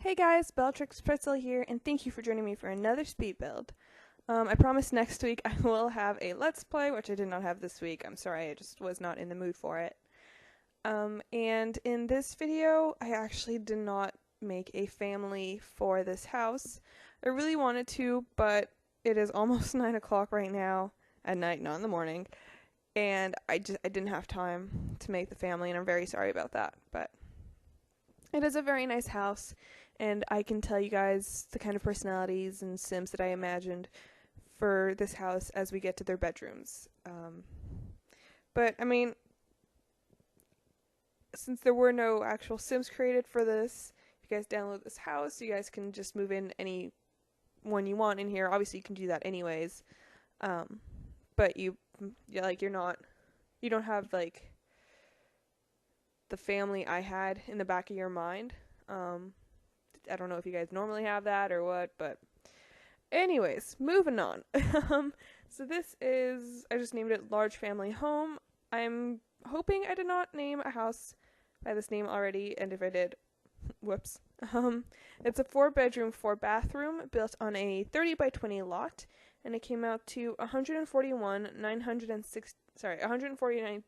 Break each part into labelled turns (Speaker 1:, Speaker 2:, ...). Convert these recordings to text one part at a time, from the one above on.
Speaker 1: Hey guys, Bellatrix Pretzel here, and thank you for joining me for another speed build. I promise next week I will have a Let's Play, which I did not have this week. I'm sorry, I just was not in the mood for it. And in this video, I actually did not make a family for this house. I really wanted to, but it is almost 9 o'clock right now, at night, not in the morning, and I didn't have time to make the family, and I'm very sorry about that, but it is a very nice house, and I can tell you guys the kind of personalities and Sims that I imagined for this house as we get to their bedrooms. But, I mean, since there were no actual Sims created for this, if you guys download this house, you guys can just move in any one you want in here. Obviously, you can do that anyways. But you don't have, like, the family I had in the back of your mind. I don't know if you guys normally have that or what, but anyways, moving on. So this is, I just named it Large Family Home. I'm hoping I did not name a house by this name already, and if I did, whoops. It's a 4-bedroom, 4-bathroom built on a 30 by 20 lot, and it came out to 149.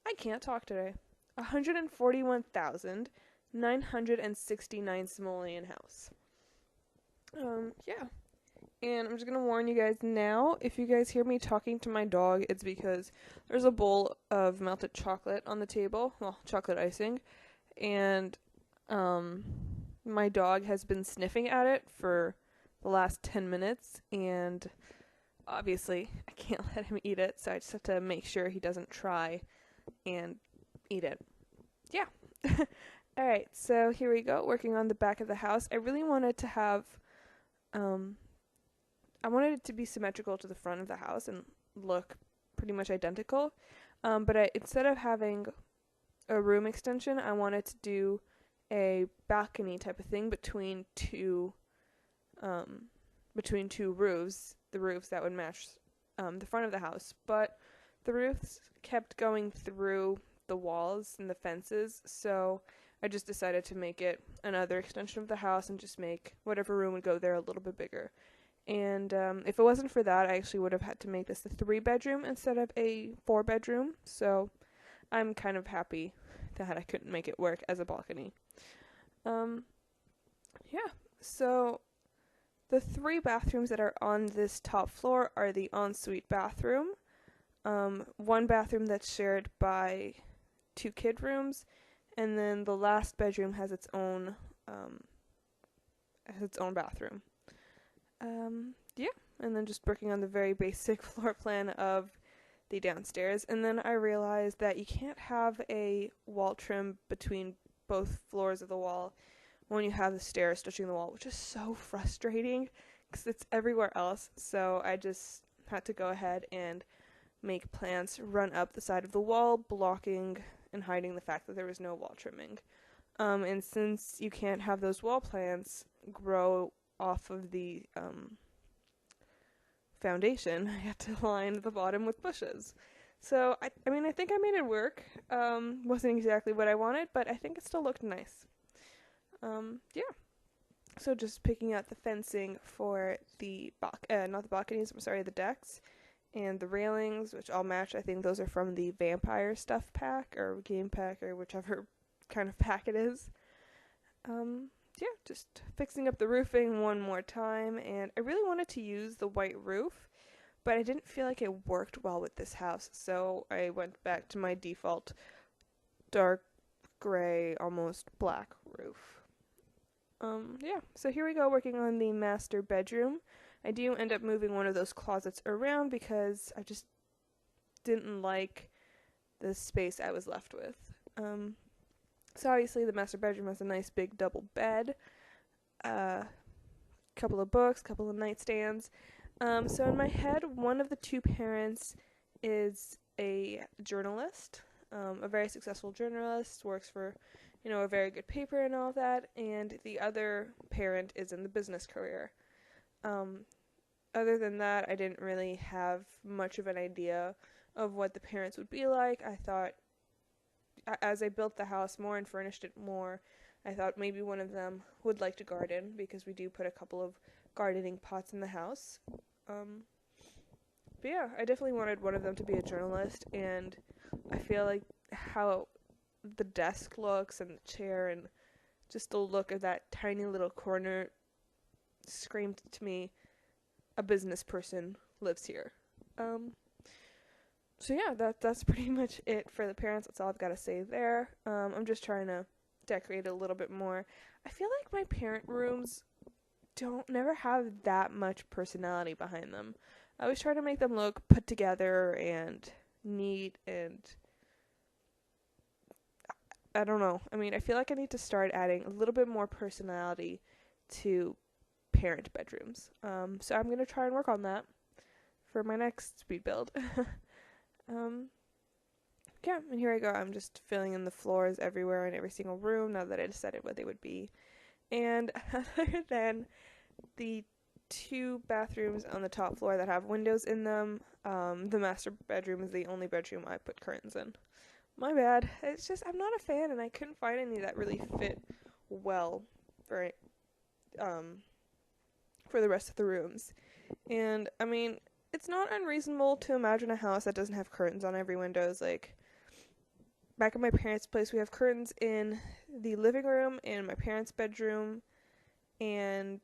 Speaker 1: I can't talk today. 141,969 simoleon house. Yeah. And I'm just gonna warn you guys now, if you guys hear me talking to my dog, it's because there's a bowl of melted chocolate on the table, well, chocolate icing, and my dog has been sniffing at it for the last 10 minutes, and obviously I can't let him eat it, so I just have to make sure he doesn't try and eat it. Yeah. Alright, so here we go, working on the back of the house. I really wanted to have, I wanted it to be symmetrical to the front of the house and look pretty much identical. But instead of having a room extension, I wanted to do a balcony type of thing between two roofs, the roofs that would match the front of the house. But the roofs kept going through the walls and the fences, so I just decided to make it another extension of the house and just make whatever room would go there a little bit bigger. And if it wasn't for that, I actually would have had to make this a 3-bedroom instead of a 4-bedroom, so I'm kind of happy that I couldn't make it work as a balcony. Yeah, so the 3 bathrooms that are on this top floor are the ensuite bathroom, one bathroom that's shared by 2 kid rooms, and then the last bedroom has its own bathroom. Yeah, and then just working on the very basic floor plan of the downstairs, and then I realized that you can't have a wall trim between both floors of the wall when you have the stairs touching the wall, which is so frustrating because it's everywhere else. So I just had to go ahead and make plants run up the side of the wall, blocking and hiding the fact that there was no wall trimming. And since you can't have those wall plants grow off of the foundation, I had to line the bottom with bushes. So, I think I made it work. Wasn't exactly what I wanted, but I think it still looked nice. Yeah. So just picking out the fencing for the not the balconies, I'm sorry, the decks, and the railings, which all match. I think those are from the vampire stuff pack, or game pack, or whichever kind of pack it is. Yeah, just fixing up the roofing one more time, and I really wanted to use the white roof, but I didn't feel like it worked well with this house, so I went back to my default dark gray, almost black roof. Yeah, so here we go, working on the master bedroom. I do end up moving one of those closets around because I just didn't like the space I was left with. So obviously the master bedroom has a nice big double bed, couple of books, couple of nightstands. So in my head, one of the 2 parents is a journalist, a very successful journalist, works for, a very good paper and all of that, and the other parent is in the business career. Other than that, I didn't really have much of an idea of what the parents would be like. I thought, as I built the house more and furnished it more, I thought maybe one of them would like to garden because we do put a couple of gardening pots in the house. But yeah, I definitely wanted one of them to be a journalist, and I feel like how the desk looks and the chair and just the look of that tiny little corner screamed to me a business person lives here. So yeah, that's pretty much it for the parents. That's all I've got to say there. I'm just trying to decorate a little bit more. I feel like my parent rooms never have that much personality behind them. I always try to make them look put together and neat, and I don't know. I mean, I feel like I need to start adding a little bit more personality to parent bedrooms. So I'm going to try and work on that for my next speed build. Yeah, and here I go. I'm just filling in the floors everywhere in every single room now that I decided what they would be. And other than the 2 bathrooms on the top floor that have windows in them, the master bedroom is the only bedroom I put curtains in. My bad. It's just I'm not a fan, and I couldn't find any that really fit well for the rest of the rooms. And I mean, it's not unreasonable to imagine a house that doesn't have curtains on every windows. Like back at my parents' place, we have curtains in the living room, in my parents' bedroom, and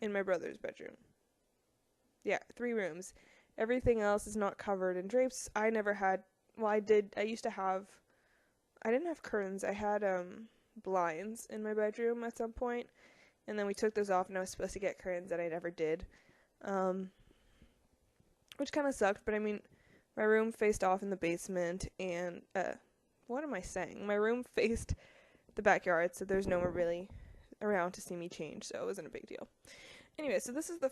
Speaker 1: in my brother's bedroom. Yeah, 3 rooms. Everything else is not covered in drapes. I never had, well, I used to have, I didn't have curtains. I had blinds in my bedroom at some point, and then we took those off, and I was supposed to get curtains, and I never did. Which kind of sucked, but I mean, my room faced off in the basement, and, what am I saying? My room faced the backyard, so there's no one really around to see me change, so it wasn't a big deal. Anyway, so this is the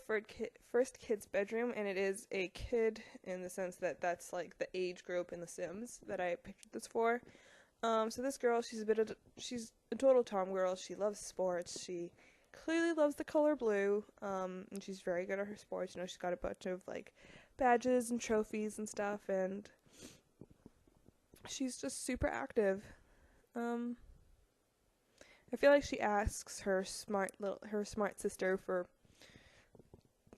Speaker 1: first kid's bedroom, and it is a kid in the sense that that's like the age group in The Sims that I pictured this for. So this girl, she's a total tomgirl. She loves sports. She clearly loves the color blue, and she's very good at her sports. You know, she's got a bunch of like badges and trophies and stuff, and she's just super active. I feel like she asks her smart sister for,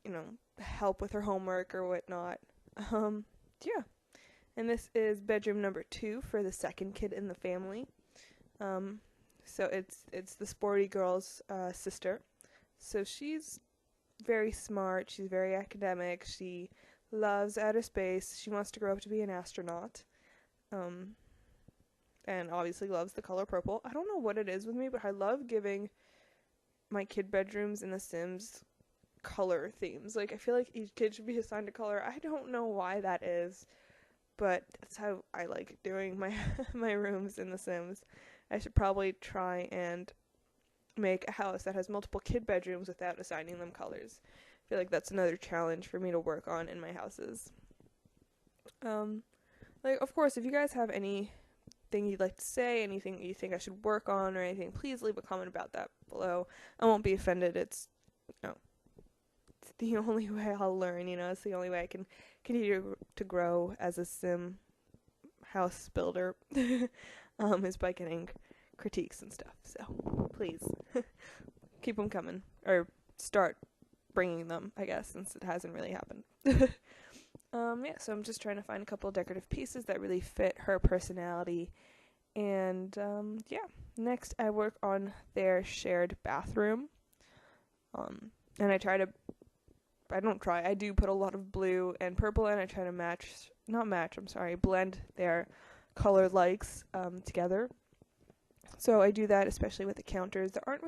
Speaker 1: you know, help with her homework or whatnot. Yeah. And this is bedroom number 2 for the second kid in the family. So it's the sporty girl's sister. So she's very smart. She's very academic. She loves outer space. She wants to grow up to be an astronaut. And obviously loves the color purple. I don't know what it is with me, but I love giving my kid bedrooms in The Sims color themes. Like, I feel like each kid should be assigned a color. I don't know why that is, but that's how I like doing my my rooms in The Sims. I should probably try and make a house that has multiple kid bedrooms without assigning them colors. I feel like that's another challenge for me to work on in my houses. Like, of course, if you guys have anything you'd like to say, anything you think I should work on or anything, please leave a comment about that below. I won't be offended. It's the only way I'll learn, you know. It's the only way I can continue to grow as a sim house builder is by getting critiques and stuff. So please keep them coming, or start bringing them, I guess, since it hasn't really happened. Yeah, so I'm just trying to find a couple of decorative pieces that really fit her personality. And yeah, next I work on their shared bathroom. And I do put a lot of blue and purple in. I try to blend their color likes together. So I do that especially with the counters. There aren't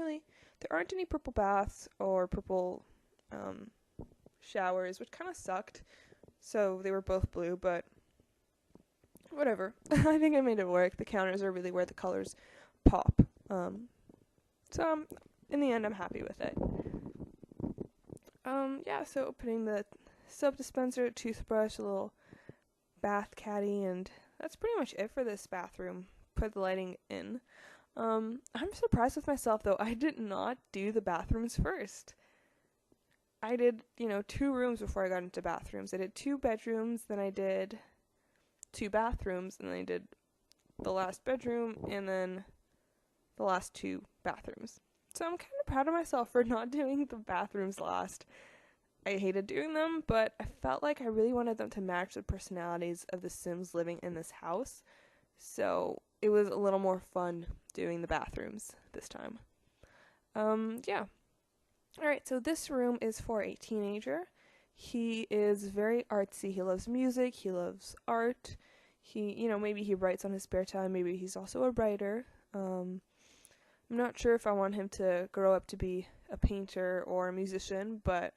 Speaker 1: any purple baths or purple showers, which kind of sucked. So they were both blue, but whatever. I think I made it work. The counters are really where the colors pop. So in the end, I'm happy with it. Yeah, so putting the soap dispenser, toothbrush, a little bath caddy, and that's pretty much it for this bathroom. Put the lighting in. I'm surprised with myself, though. I did not do the bathrooms first. I did, 2 rooms before I got into bathrooms. I did 2 bedrooms, then I did 2 bathrooms, and then I did the last bedroom, and then the last 2 bathrooms. So I'm kind of proud of myself for not doing the bathrooms last. I hated doing them, but I felt like I really wanted them to match the personalities of the Sims living in this house. So it was a little more fun doing the bathrooms this time. Yeah. Alright, so this room is for a teenager. He is very artsy. He loves music. He loves art. Maybe he writes on his spare time. Maybe he's also a writer. I'm not sure if I want him to grow up to be a painter or a musician, but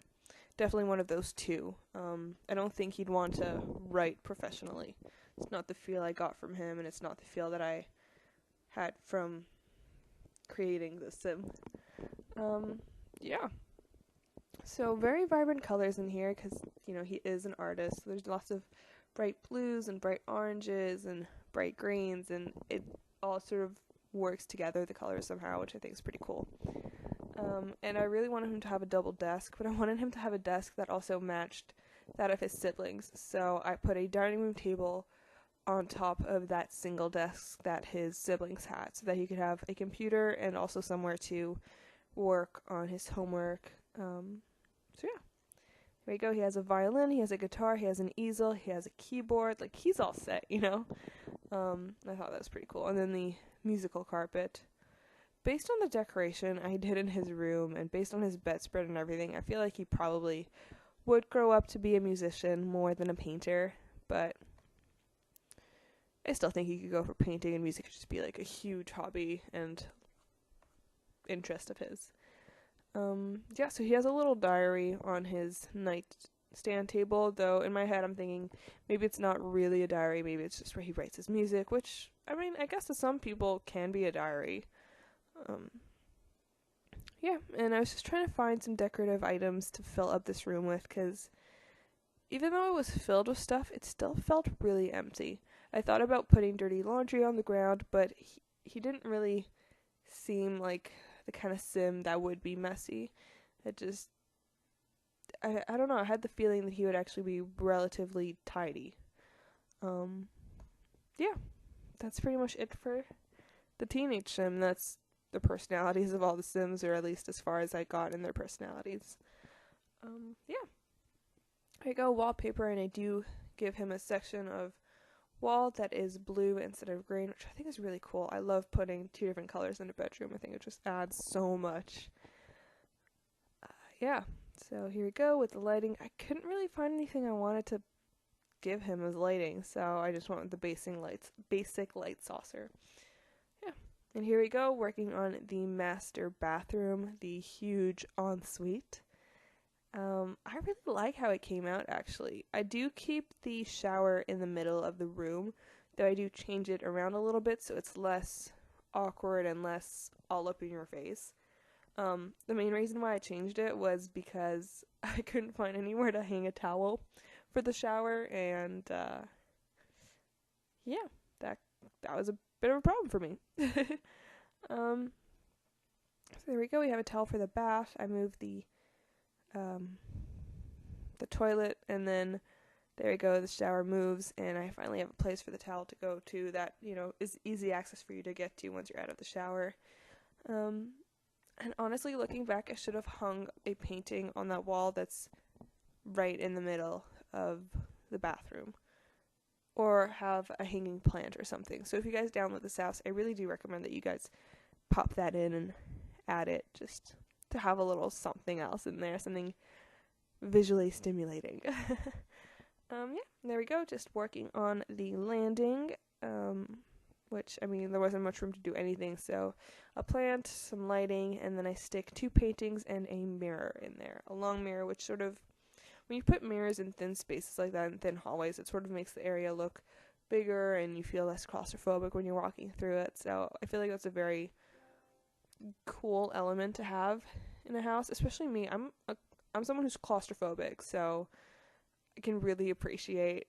Speaker 1: definitely one of those two. I don't think he'd want to write professionally. It's not the feel I got from him, and it's not the feel that I had from creating the Sim. Yeah. So very vibrant colors in here because, he is an artist. There's lots of bright blues and bright oranges and bright greens, and it all sort of works together, the colors somehow, which I think is pretty cool. And I really wanted him to have a double desk, but I wanted him to have a desk that also matched that of his siblings. So I put a dining room table on top of that single desk that his siblings had, so that he could have a computer and also somewhere to work on his homework. So yeah, there we go. He has a violin, he has a guitar, he has an easel, he has a keyboard. Like, he's all set, I thought that was pretty cool. And then the musical carpet. Based on the decoration I did in his room and based on his bedspread and everything, I feel like he probably would grow up to be a musician more than a painter, but I still think he could go for painting, and music could just be like a huge hobby and interest of his. So he has a little diary on his nightstand table, though in my head I'm thinking maybe it's not really a diary, maybe it's just where he writes his music, which, I guess to some people can be a diary. And I was just trying to find some decorative items to fill up this room with, because even though it was filled with stuff, it still felt really empty. I thought about putting dirty laundry on the ground, but he didn't really seem like the kind of Sim that would be messy. I don't know, I had the feeling that he would actually be relatively tidy. That's pretty much it for the teenage Sim. That's the personalities of all the Sims, or at least as far as I got in their personalities. I go wallpaper, and I do give him a section of wall that is blue instead of green, which I think is really cool. I love putting 2 different colors in a bedroom. I think it just adds so much. So here we go with the lighting. I couldn't really find anything I wanted to give him as lighting, so I just went with the basic light saucer. And here we go, working on the master bathroom, the huge ensuite. I really like how it came out, actually. I do keep the shower in the middle of the room, though I do change it around a little bit so it's less awkward and less all up in your face. The main reason why I changed it was because I couldn't find anywhere to hang a towel for the shower, and that was a bit of a problem for me. So there we go. We have a towel for the bath. I moved the toilet, and then there we go. The shower moves, and I finally have a place for the towel to go to that, is easy access for you to get to once you're out of the shower. And honestly, looking back, I should have hung a painting on that wall that's right in the middle of the bathroom, or have a hanging plant or something. So if you guys download this house, I really do recommend that you guys pop that in and add it, just to have a little something else in there, something visually stimulating. There we go, just working on the landing, which, there wasn't much room to do anything, so a plant, some lighting, and then I stick 2 paintings and a mirror in there, a long mirror, which sort of, when you put mirrors in thin spaces like that, in thin hallways, it sort of makes the area look bigger, and you feel less claustrophobic when you're walking through it. So I feel like that's a very cool element to have in a house, especially me. I'm someone who's claustrophobic, so I can really appreciate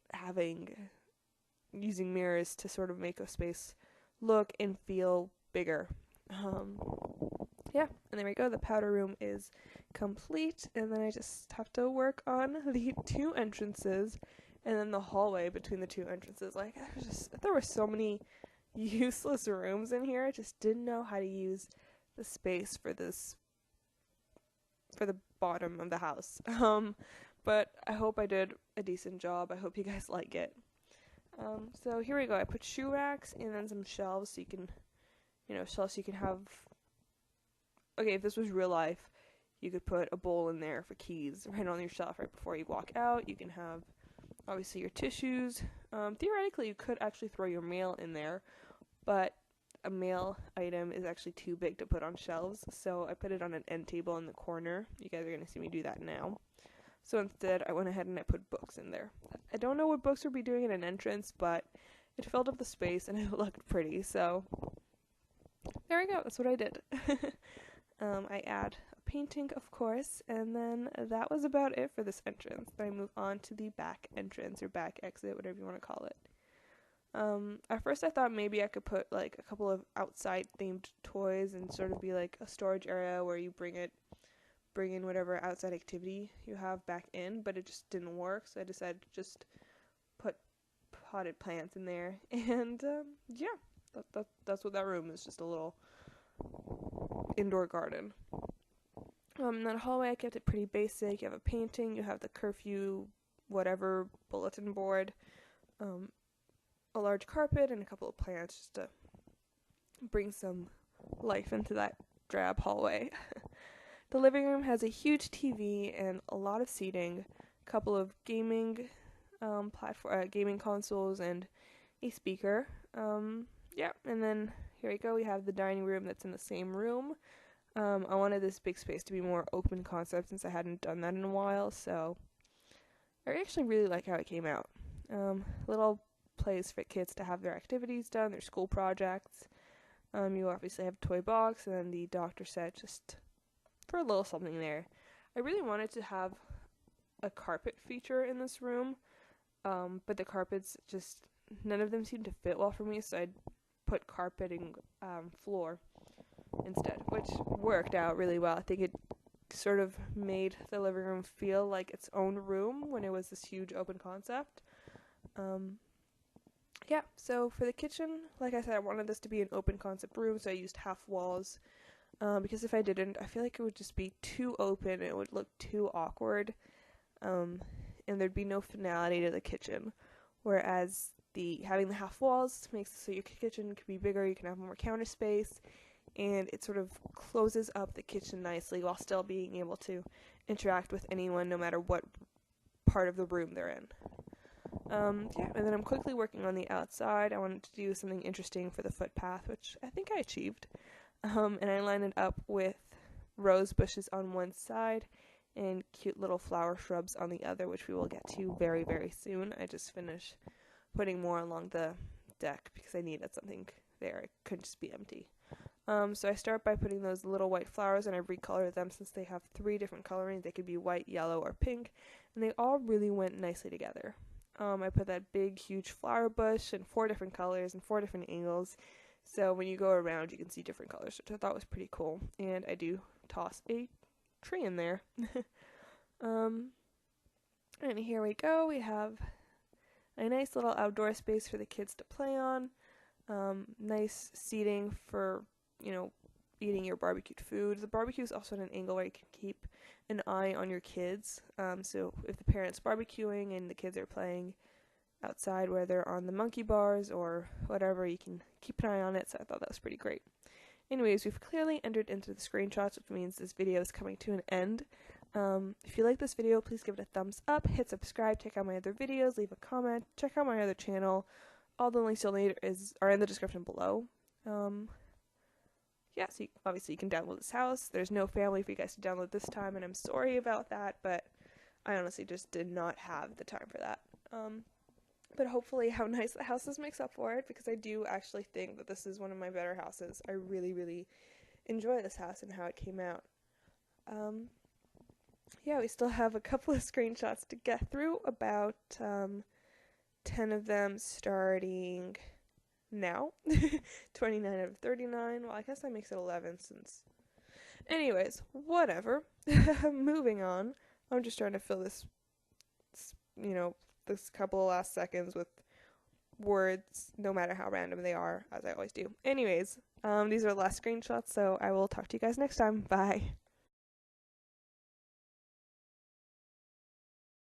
Speaker 1: using mirrors to sort of make a space look and feel bigger. And there we go. The powder room is complete, and then I just have to work on the 2 entrances and then the hallway between the 2 entrances. Like, there were so many useless rooms in here. I just didn't know how to use the space for the bottom of the house. But I hope I did a decent job. I hope you guys like it. So here we go. I put shoe racks and then some shelves so you can, shelves you can have. Okay, if this was real life, you could put a bowl in there for keys right on your shelf right before you walk out. You can have, obviously, your tissues. Theoretically, you could actually throw your mail in there, but a mail item is actually too big to put on shelves, so I put it on an end table in the corner. You guys are going to see me do that now. So instead, I went ahead and I put books in there. I don't know what books would be doing in an entrance, but it filled up the space and it looked pretty, so there we go. That's what I did. I add a painting, of course, and then that was about it for this entrance. Then I move on to the back entrance or back exit, whatever you want to call it. At first I thought maybe I could put like a couple of outside themed toys and sort of be like a storage area where you bring in whatever outside activity you have back in, but it just didn't work, so I decided to just put potted plants in there, and yeah, that's what that room is, just a little indoor garden. That hallway I kept it pretty basic. You have a painting, you have the curfew whatever bulletin board, a large carpet, and a couple of plants just to bring some life into that drab hallway. The living room has a huge TV and a lot of seating, a couple of gaming gaming consoles, and a speaker. Yeah, and then here we go. We have the dining room that's in the same room. I wanted this big space to be more open concept since I hadn't done that in a while, so I actually really like how it came out. Little place for kids to have their activities done, their school projects. You obviously have a toy box, and then the doctor set just for a little something there. I really wanted to have a carpet feature in this room, but the carpets just, none of them seemed to fit well for me, so I put carpeting floor instead, which worked out really well. I think it sort of made the living room feel like its own room when it was this huge open concept. Yeah, so for the kitchen, like I said, I wanted this to be an open concept room, so I used half walls. Because if I didn't, I feel like it would just be too open, it would look too awkward, and there'd be no finality to the kitchen. Whereas having the half walls makes it so your kitchen can be bigger, you can have more counter space, and it sort of closes up the kitchen nicely while still being able to interact with anyone no matter what part of the room they're in. Yeah, and then I'm quickly working on the outside. I wanted to do something interesting for the footpath, which I think I achieved. And I lined it up with rose bushes on one side and cute little flower shrubs on the other, which we will get to very, very soon. I just finished putting more along the deck because I needed something there. It couldn't just be empty. So I start by putting those little white flowers, and I recolor them since they have 3 different colorings. They could be white, yellow, or pink, and they all really went nicely together. I put that big, huge flower bush in 4 different colors and 4 different angles. So when you go around, you can see different colors, which I thought was pretty cool. And I do toss a tree in there. And here we go. We have a nice little outdoor space for the kids to play on. Nice seating for, eating your barbecued food. The barbecue is also at an angle where you can keep an eye on your kids. So if the parent's barbecuing and the kids are playing outside, where they're on the monkey bars or whatever, you can keep an eye on it, so I thought that was pretty great. Anyways, we've clearly entered into the screenshots, which means this video is coming to an end. If you like this video, please give it a thumbs up, hit subscribe, check out my other videos, leave a comment, check out my other channel. All the links you'll need are in the description below. Yeah, so obviously you can download this house. There's no family for you guys to download this time, and I'm sorry about that, but I honestly just did not have the time for that. But hopefully how nice the houses makes up for it, because I do actually think that this is one of my better houses. I really, really enjoy this house and how it came out. Yeah, we still have a couple of screenshots to get through, about 10 of them starting now. 29 out of 39. Well, I guess that makes it 11 since... Anyways, whatever. Moving on. I'm just trying to fill this, this couple of last seconds with words, no matter how random they are, as I always do. Anyways, these are the last screenshots, so I will talk to you guys next time. Bye.